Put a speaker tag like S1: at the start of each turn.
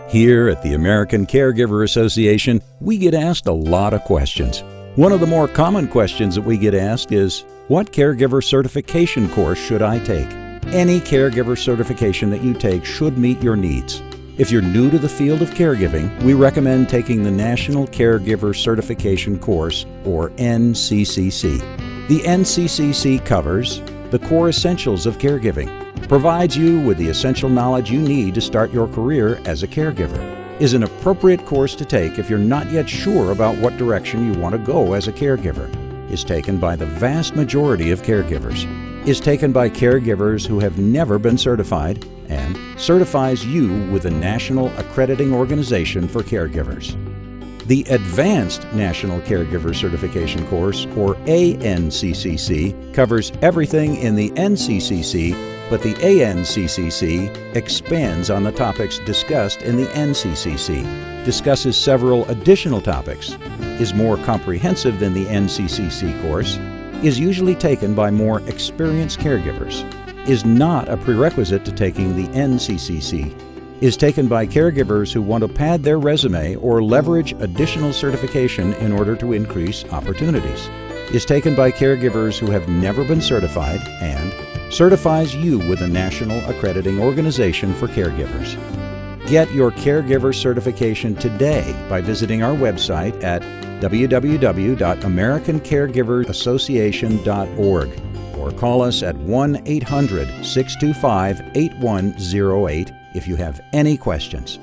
S1: Here at the American Caregiver Association, we get asked a lot of questions. One of the more common questions that we get asked is, what caregiver certification course should I take? Any caregiver certification that you take should meet your needs. If you're new to the field of caregiving, we recommend taking the National Caregiver Certification Course, or NCCC. The NCCC covers the core essentials of caregiving, provides you with the essential knowledge you need to start your career as a caregiver, is an appropriate course to take if you're not yet sure about what direction you want to go as a caregiver, is taken by the vast majority of caregivers, is taken by caregivers who have never been certified, and certifies you with the National Accrediting Organization for Caregivers. The Advanced National Caregiver Certification Course, or ANCCC, covers everything in the NCCC, but the ANCCC expands on the topics discussed in the NCCC, discusses several additional topics, is more comprehensive than the NCCC course, is usually taken by more experienced caregivers, is not a prerequisite to taking the NCCC, is taken by caregivers who want to pad their resume or leverage additional certification in order to increase opportunities, is taken by caregivers who have never been certified, and certifies you with a National Accrediting Organization for Caregivers. Get your caregiver certification today by visiting our website at www.americancaregiverassociation.org or call us at 1-800-625-8108 if you have any questions.